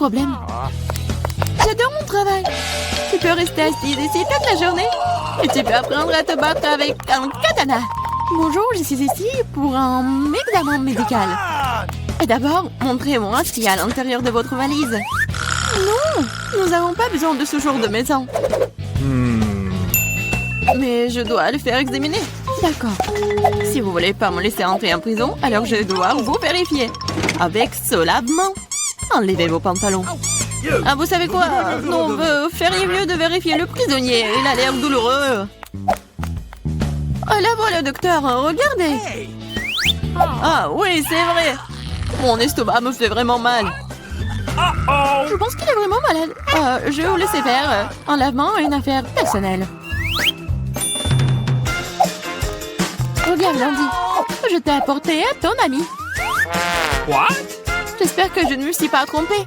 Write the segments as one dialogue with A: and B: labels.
A: problème. J'adore mon travail. Tu peux rester assise ici toute la journée. Et tu peux apprendre à te battre avec un katana. Bonjour, je suis ici pour un examen médical. Et d'abord, montrez-moi ce qu'il y a à l'intérieur de votre valise. Non, nous n'avons pas besoin de ce genre de maison. Mais je dois le faire examiner. D'accord. Si vous voulez pas me laisser entrer en prison, alors je dois vous vérifier. Avec ce lavement. Enlevez vos pantalons. Ah, vous savez quoi? Non, vous feriez mieux de vérifier le prisonnier. Il a l'air douloureux. Oh, là voilà, docteur. Regardez. Ah, oui, c'est vrai. Mon estomac me fait vraiment mal. Je pense qu'il est vraiment malade. Je vais vous laisser faire. Un lavement est une affaire personnelle. Regarde, Landy. Je t'ai apporté à ton ami.
B: What?
A: J'espère que je ne me suis pas trompée.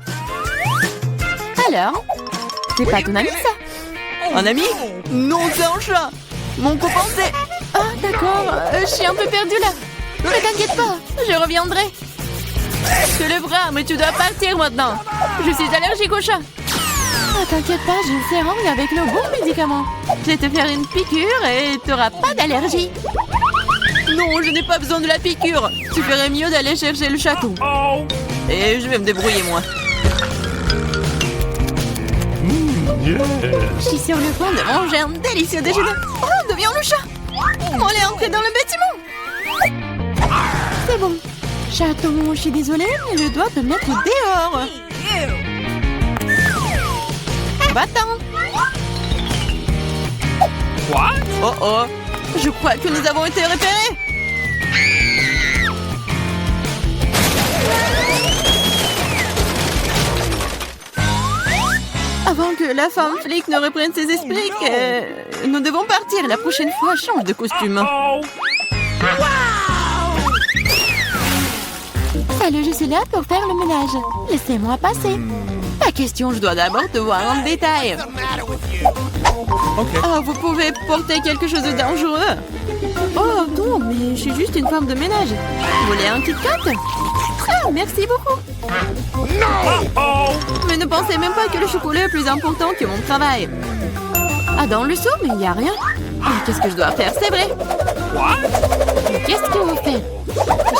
A: Alors? C'est pas ton ami, ça? Un ami? Non, c'est un chat. Mon copain, c'est... Ah, d'accord. Je suis un peu perdue, là. Ne t'inquiète pas. Je reviendrai. Je te le bras, mais tu dois partir maintenant. Je suis allergique au chat. Ah, t'inquiète pas, j'ai une seringue avec le bon médicament. Je vais te faire une piqûre et tu n'auras pas d'allergie. Non, je n'ai pas besoin de la piqûre. Tu ferais mieux d'aller chercher le château. Et je vais me débrouiller, moi. Je suis sur le point de manger un délicieux déjeuner. Oh, deviens le chat. On est entré dans le bâtiment. C'est bon. Chaton, je suis désolée, mais je dois te mettre dehors. Va-t'en.
B: What?
A: Oh oh, je crois que nous avons été repérés. Avant que la femme flic ne reprenne ses esprits, nous devons partir. La prochaine fois, change de costume. Salut, je suis là pour faire le ménage. Laissez-moi passer. Pas question, je dois d'abord te voir en détail. Oh, vous pouvez porter quelque chose de dangereux. Oh non, mais je suis juste une femme de ménage. Vous voulez un Kit Kat? Ah, merci beaucoup. Mais ne pensez même pas que le chocolat est plus important que mon travail. Ah, dans le seau, mais il n'y a rien. Ah, qu'est-ce que je dois faire? C'est vrai. Mais qu'est-ce que vous faites?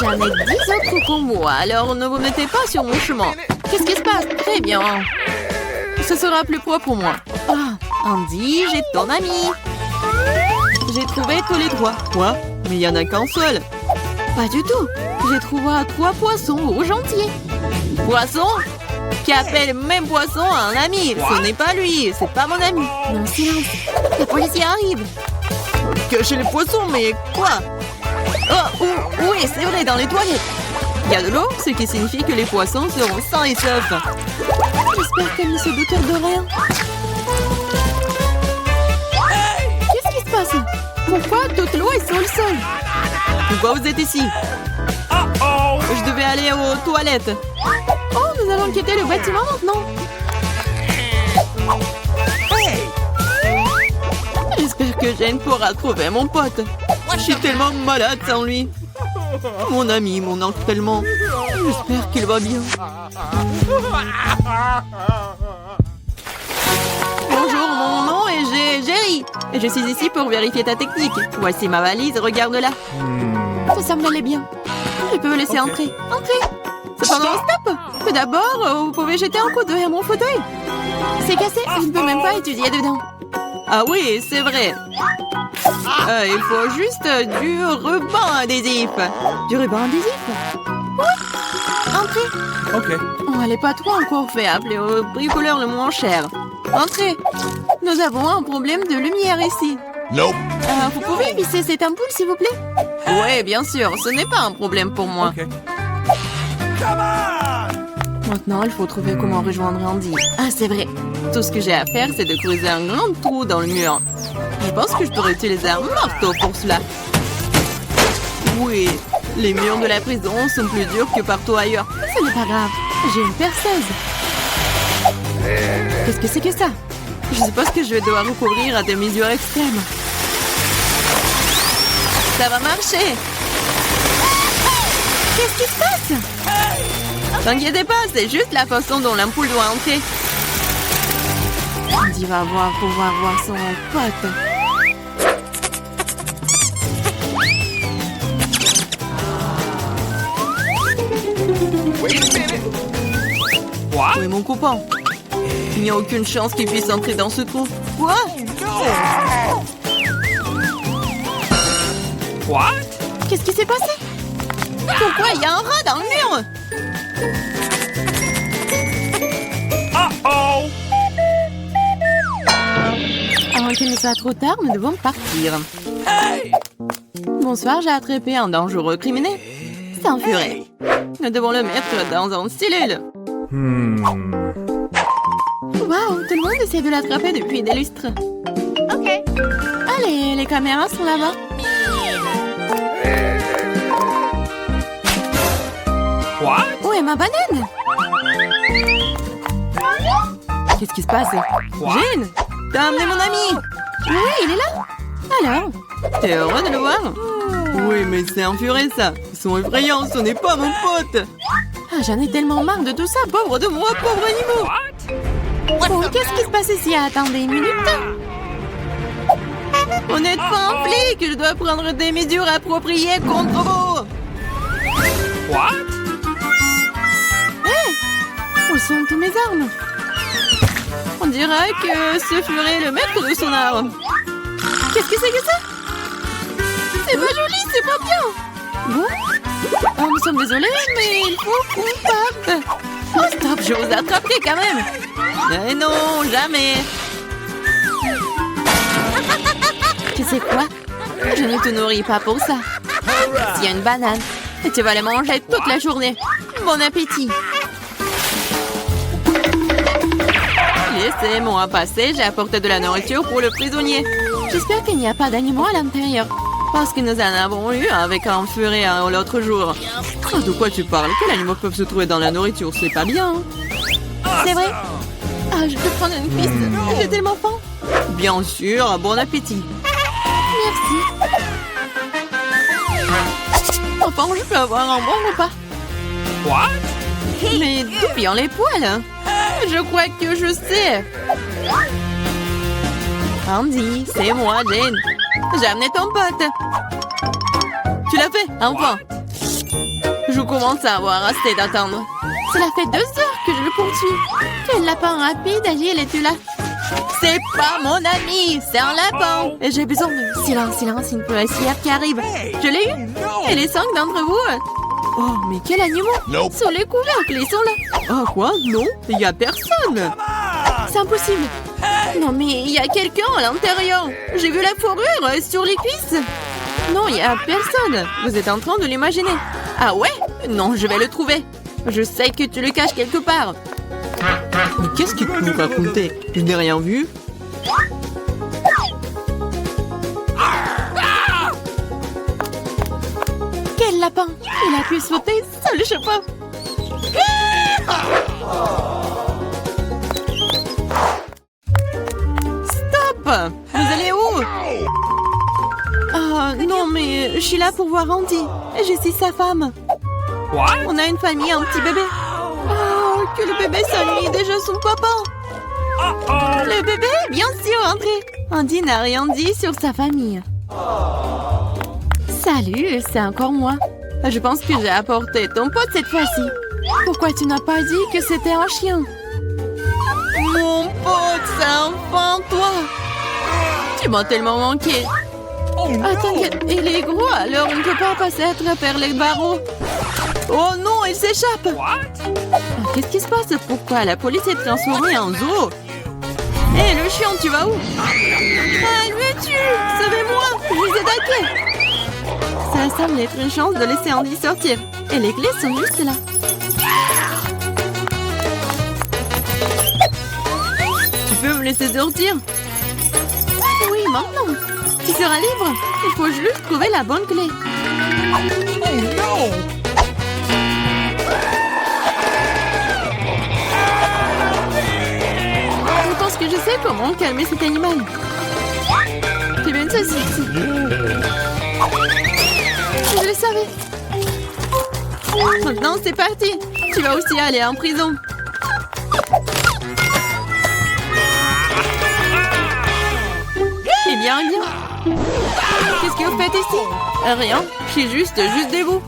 A: J'en ai 10 autres pour moi, alors ne vous mettez pas sur mon chemin. Qu'est-ce qui se passe? Très bien. Ce sera plus propre pour moi. Ah, Andy, j'ai ton ami. J'ai trouvé tous les 3. Quoi? Mais il n'y en a qu'un seul. Pas du tout. J'ai trouvé 3 poissons rouges entiers. Poisson? Qui appelle même poisson un ami. Ce n'est pas lui, c'est pas mon ami. Non, silence. Les policiers arrivent. Cachez les poissons, mais quoi? Oh, oui, c'est vrai, dans les toilettes. Il y a de l'eau, ce qui signifie que les poissons seront sains et saufs. J'espère qu'elle ne se doute de rien. Qu'est-ce qui se passe? Pourquoi toute l'eau est sur le sol? Pourquoi vous êtes ici? Je devais aller aux toilettes. Oh, nous allons quitter le bâtiment maintenant. J'espère que Jane pourra trouver mon pote. Je suis tellement malade sans lui. Mon ami, mon ange tellement. J'espère qu'il va bien. Bonjour, mon nom est Jerry. Et je suis ici pour vérifier ta technique. Voici ma valise, regarde-la. Ça semble aller bien. Je peux vous laisser entrer. Entrez. Cependant, stop. Mais d'abord, vous pouvez jeter un coup d'œil à mon fauteuil. C'est cassé, je ne peux même pas étudier dedans. Ah oui, c'est vrai. Il faut juste du ruban adhésif. Du ruban adhésif? Oui. Entrez.
B: Ok.
A: Oh, elle n'est pas trop encore fait appeler au bricoleur le moins cher. Entrez. Nous avons un problème de lumière ici.
B: Nope.
A: Vous pouvez visser cette ampoule, s'il vous plaît? Oui, bien sûr. Ce n'est pas un problème pour moi.
B: Ok.
A: Maintenant, il faut trouver comment rejoindre Andy. Ah, c'est vrai. Tout ce que j'ai à faire, c'est de creuser un grand trou dans le mur. Je pense que je pourrais utiliser un marteau pour cela. Oui, les murs de la prison sont plus durs que partout ailleurs. Ce n'est pas grave. J'ai une perceuse. Qu'est-ce que c'est que ça? Je suppose que je vais devoir recourir à des mesures extrêmes. Ça va marcher. Qu'est-ce qui se passe? T'inquiétez pas, c'est juste la façon dont l'ampoule doit entrer. Andy va pouvoir voir son pote.
B: What?
A: Où est mon copain? Il n'y a aucune chance qu'il puisse entrer dans ce trou. Quoi?
B: What?
A: Qu'est-ce qui s'est passé? Pourquoi il y a un rat dans le mur?
B: Uh-oh!
A: Avant qu'il ne soit trop tard, nous devons partir. Bonsoir, j'ai attrapé un dangereux criminel. C'est un furet. Nous devons le mettre dans une cellule. Waouh, tout le monde essaie de l'attraper depuis des lustres. Ok. Allez, les caméras sont là-bas.
B: What?
A: Où est ma banane? Qu'est-ce qui se passe? Jane, t'as amené mon ami? Oui, il est là. Alors, t'es heureux de le voir? Oui, mais c'est un furet, ça. Ils sont effrayants, ce n'est pas mon pote. Ah, j'en ai tellement marre de tout ça. Pauvre de moi, pauvre animal.
B: What?
A: Oh, qu'est-ce qui se passe ici? Attendez une minute. On n'est pas un flic. Je dois prendre des mesures appropriées contre vous.
B: What?
A: Où sont tous mes armes? On dirait que ce furet est le maître de son arme. Qu'est-ce que c'est que ça? C'est pas joli, c'est pas bien. Bon. Oh, nous sommes désolés, mais il faut qu'on parte. Oh, stop, je vous attraperai quand même. Mais non, jamais. Tu sais quoi? Je ne te nourris pas pour ça. S'il y a une banane, et tu vas la manger toute la journée. Bon appétit. Laissez-moi passer, j'ai apporté de la nourriture pour le prisonnier. J'espère qu'il n'y a pas d'animaux à l'intérieur. Parce que nous en avons eu avec un furet l'autre jour. Oh, de quoi tu parles? Quels animaux peuvent se trouver dans la nourriture? C'est pas bien. C'est vrai? Ah, je peux prendre une cuisse. J'ai tellement faim. Bien sûr, bon appétit. Merci. Enfin, je peux avoir un bon repas.
B: What?
A: Mais d'où viennent les poils? Je crois que je sais. Andy, c'est moi, Jane. J'ai amené ton pote. Tu l'as fait, un point. Je commence à avoir assez d'attendre. Cela fait 2 heures que je le poursuis. Quel lapin rapide, Agile, es-tu là? C'est pas mon ami, c'est un lapin. Et j'ai besoin de... Silence, une policière qui arrive. Je l'ai eu. Et les 5 d'entre vous... Oh, mais quel animal!
B: Nope.
A: Sur les couvercles, ils sont là! Oh, quoi? Non, il n'y a personne! C'est impossible! Non, mais il y a quelqu'un à l'intérieur! J'ai vu la fourrure sur les cuisses! Non, il n'y a personne! Vous êtes en train de l'imaginer! Ah ouais? Non, je vais le trouver! Je sais que tu le caches quelque part! Mais qu'est-ce qu'il peut nous raconter? Je n'ai rien vu! Quel lapin! Il a pu sauter sur le chapeau! Stop! Vous allez où? Oh, non, mais je suis là pour voir Andy. Je suis sa femme.
B: What?
A: On a une famille, un petit bébé. Oh, que le bébé s'ennuie déjà son papa.
B: Uh-oh!
A: Le bébé, bien sûr, André. Andy n'a rien dit sur sa famille. Salut, c'est encore moi. Je pense que j'ai apporté ton pote cette fois-ci. Pourquoi tu n'as pas dit que c'était un chien? Mon pote, c'est enfin toi. Tu m'as tellement manqué. Ah, t'inquiète, il est gros, alors on ne peut pas passer à travers les barreaux. Oh non, il s'échappe.
B: What?
A: Ah, qu'est-ce qui se passe? Pourquoi la police est transformée en zoo? Hé, le chien, tu vas où? Ah, il me tue! Sauvez-moi! Je vous ai attaqué! Ça semble être une chance de laisser Andy sortir. Et les clés sont juste là. Tu peux me laisser sortir? Oui, maintenant. Tu seras libre. Il faut juste trouver la bonne clé.
B: Oh non!
A: Je pense que je sais comment calmer cet animal. Tu veux une saucisse? Je le savais. Maintenant, c'est parti. Tu vas aussi aller en prison. Eh bien, bien. Qu'est-ce que vous faites ici? Rien. Je suis juste debout.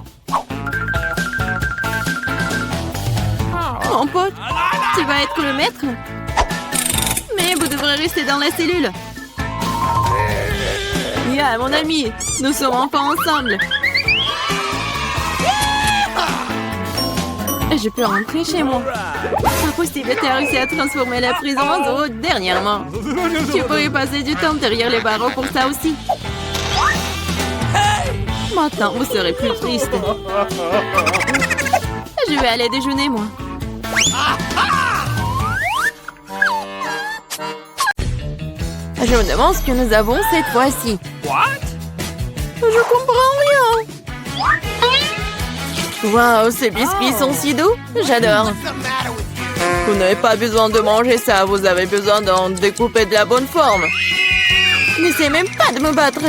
A: Mon pote, tu vas être le maître? Mais vous devrez rester dans la cellule. Yeah, mon ami, nous sommes enfin ensemble. Je peux rentrer chez moi. Impossible, tu as réussi à transformer la prison en zoo dernièrement. Tu pourrais passer du temps derrière les barreaux pour ça aussi. Maintenant, vous serez plus triste. Je vais aller déjeuner, moi. Je me demande ce que nous avons cette fois-ci.
B: What?
A: Je comprends rien. Waouh, ces biscuits sont si doux. J'adore. Vous n'avez pas besoin de manger ça. Vous avez besoin d'en découper de la bonne forme. N'essayez même pas de me battre.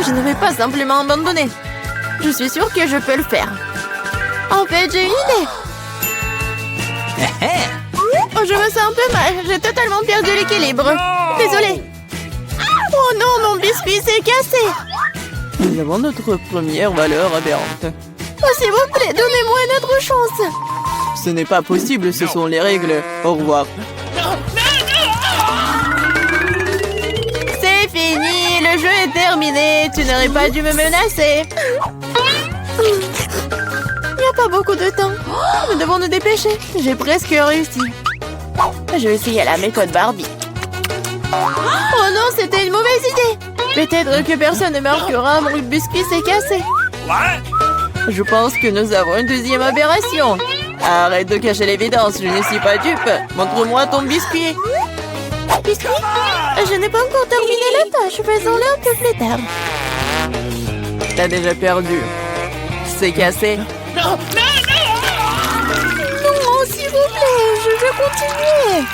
A: Je ne vais pas simplement abandonner. Je suis sûre que je peux le faire. En fait, j'ai une idée. Oh, je me sens un peu mal. J'ai totalement perdu l'équilibre. Désolée. Oh non, mon biscuit s'est cassé. Nous avons notre première valeur aberrante. Oh, s'il vous plaît, donnez-moi une autre chance. Ce n'est pas possible, ce sont les règles. Au revoir. C'est fini, le jeu est terminé. Tu n'aurais pas dû me menacer. Il n'y a pas beaucoup de temps. Nous devons nous dépêcher. J'ai presque réussi. Je vais essayer la méthode Barbie. Oh non, c'était une mauvaise idée. Peut-être que personne ne marquera, mon biscuit s'est cassé.
B: What?
A: Je pense que nous avons une deuxième aberration. Arrête de cacher l'évidence, je ne suis pas dupe. Montre-moi ton biscuit. Biscuit? Je n'ai pas encore terminé la tâche, faisons-le un peu plus tard. T'as déjà perdu. C'est cassé.
B: Non!
A: Non, s'il vous plaît, je veux continuer.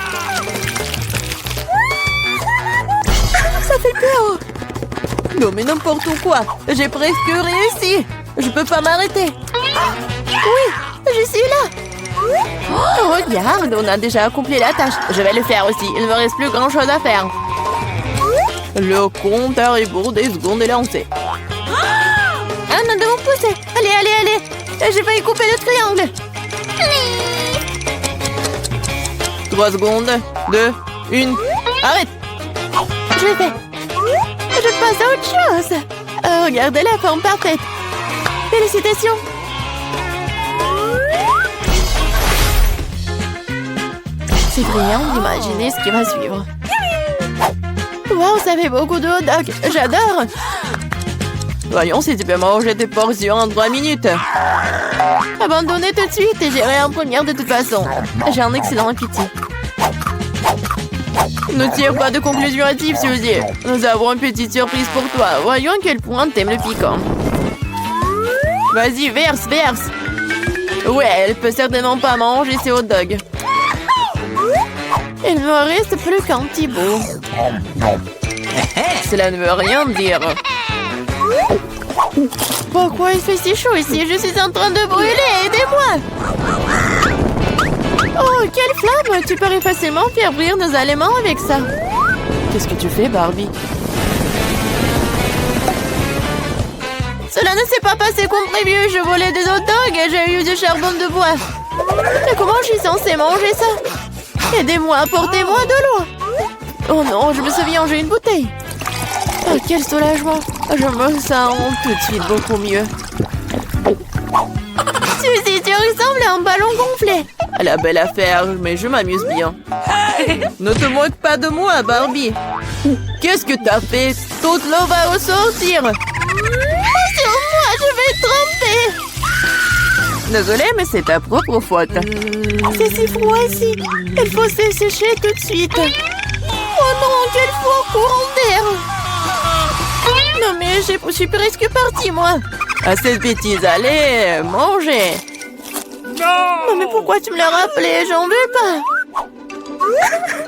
A: Ça fait peur. Non, mais n'importe quoi. J'ai presque réussi. Je peux pas m'arrêter. Oui, je suis là. Oh, regarde, on a déjà accompli la tâche. Je vais le faire aussi. Il ne me reste plus grand-chose à faire. Le compte à rebours des secondes est lancé. Ah, nous devons pousser. Allez, allez, allez. J'ai failli couper le triangle. 3 secondes. 2, 1. Arrête. Je l'ai fait. Je passe à autre chose. Regardez la forme parfaite. Félicitations. C'est brillant d'imaginer ce qui va suivre. Wow, ça fait beaucoup de hot dog. J'adore. Voyons si tu peux manger tes portions en 3 minutes. Abandonnez tout de suite et j'irai en première de toute façon. J'ai un excellent appétit. Ne tire pas de conclusion hâtive, Suzy. Nous avons une petite surprise pour toi. Voyons à quel point t'aimes le piquant. Vas-y, verse, verse. Ouais, elle peut certainement pas manger ses hot dogs. Il ne me reste plus qu'un petit bout. Cela ne veut rien dire. Pourquoi il fait si chaud ici? Je suis en train de brûler. Aidez-moi! Oh, quelle flamme! Tu pourrais facilement faire briller nos aliments avec ça. Qu'est-ce que tu fais, Barbie? Cela ne s'est pas passé comme prévu. Je volais des hot dogs et j'ai eu du charbon de bois. Mais comment je suis censée manger ça? Aidez-moi, apportez-moi de l'eau. Oh non, je me souviens, j'ai une bouteille. Oh, quel soulagement. Je me sens tout de suite beaucoup mieux. Suzy, tu ressembles à un ballon gonflé. La belle affaire, mais je m'amuse bien. Ne te moque pas de moi, Barbie. Qu'est-ce que t'as fait? Toute l'eau va ressortir. Sur moi, je vais être trempée. Désolée, mais c'est ta propre faute. C'est si froid ici. Il faut se sécher tout de suite. Oh non, quel fort courant d'air. Non mais je suis presque partie, moi. À cette bêtise, allez, mangez. Non mais pourquoi tu me l'as rappelé? J'en veux pas.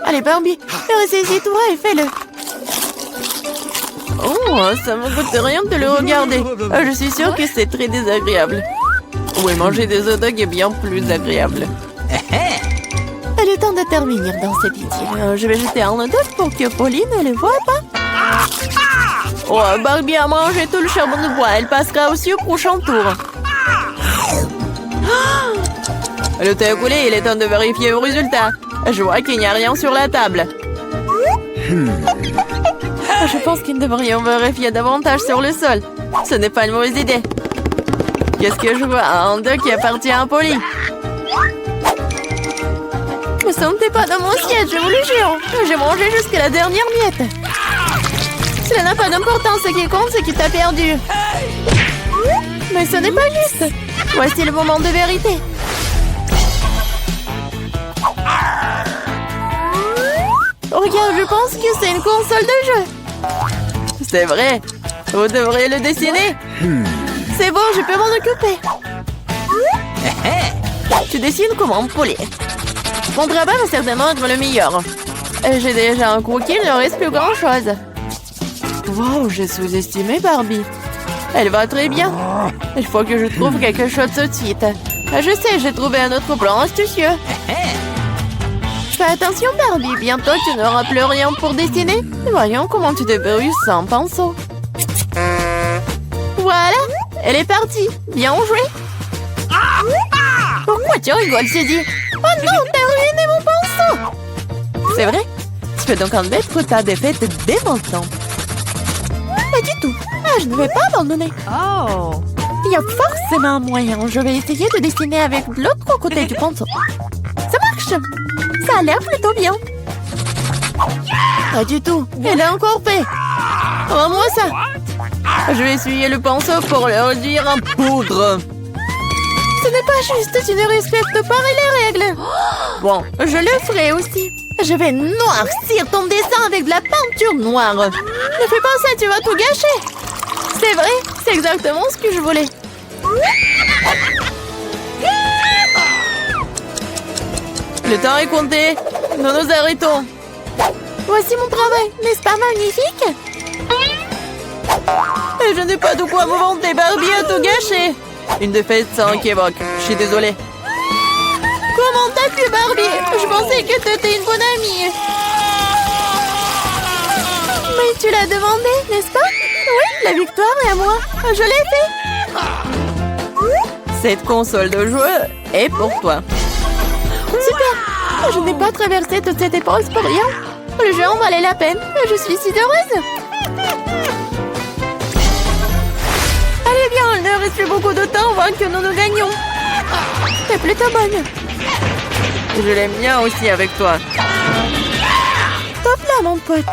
A: Allez Barbie, ressaisis-toi et fais-le. Oh, ça me coûte rien de le regarder. Je suis sûre que c'est très désagréable. Oui, manger des hot dogs est bien plus agréable. Il est temps de terminer dans cette idylle. Je vais jeter un hot dog pour que Pauline ne le voie pas. Oh, Barbie a mangé tout le charbon de bois. Elle passera aussi au prochain tour. Le thé a coulé, il est temps de vérifier le résultat. Je vois qu'il n'y a rien sur la table. Je pense qu'ils devrions vérifier davantage sur le sol. Ce n'est pas une mauvaise idée. Qu'est-ce que je vois? Un d'eux qui appartient à Polly. Ne sentez pas dans mon siège, je vous le jure. J'ai mangé jusqu'à la dernière miette. Cela n'a pas d'importance, ce qui compte, c'est que tu as perdu. Mais ce n'est pas juste. Voici le moment de vérité. Regarde, je pense que c'est une console de jeu. C'est vrai. Vous devriez le dessiner. C'est bon, je peux m'en occuper. Tu dessines comment, Polly? Mon travail va certainement être le meilleur. J'ai déjà un croquis, il ne reste plus grand-chose. Wow, j'ai sous-estimé Barbie. Elle va très bien. Il faut que je trouve quelque chose tout de suite. Je sais, j'ai trouvé un autre plan astucieux. Fais attention, Barbie. Bientôt, tu n'auras plus rien pour dessiner. Voyons comment tu te débrouilles sans pinceau. Voilà, elle est partie. Bien joué. Pourquoi tu rigoles, Suzy? Oh non, t'as ruiné mon pinceau. C'est vrai? Tu peux donc admettre ta défaite dès maintenant. Pas du tout. Ah, je ne vais pas abandonner. Oh. Il y a forcément un moyen. Je vais essayer de dessiner avec l'autre côté du pinceau. Ça marche. Ça a l'air plutôt bien. Pas du tout. Elle a encore fait. Rends-moi ça. Je vais essuyer le pinceau pour le réduire en poudre. Ce n'est pas juste. Tu ne respectes pas les règles. Bon, je le ferai aussi. Je vais noircir ton dessin avec de la peinture noire. Ne fais pas ça, tu vas tout gâcher. C'est vrai, c'est exactement ce que je voulais. Le temps est compté. Nous nous arrêtons. Voici mon travail. N'est-ce pas magnifique? Et je n'ai pas de quoi me vanter. Barbie a tout gâché. Une défaite sans équivoque. Je suis désolée. Comment t'as pu, Barbie? Je pensais que t'étais une bonne amie. Mais tu l'as demandé, n'est-ce pas? Oui, la victoire est à moi. Je l'ai fait. Cette console de jeu est pour toi. Super. Je n'ai pas traversé toute cette épreuve pour rien. Le jeu en valait la peine. Je suis si heureuse. Allez bien, il ne reste plus beaucoup de temps avant que nous gagnions. T'es plutôt bonne. Je l'aime bien aussi avec toi. Top là, mon pote.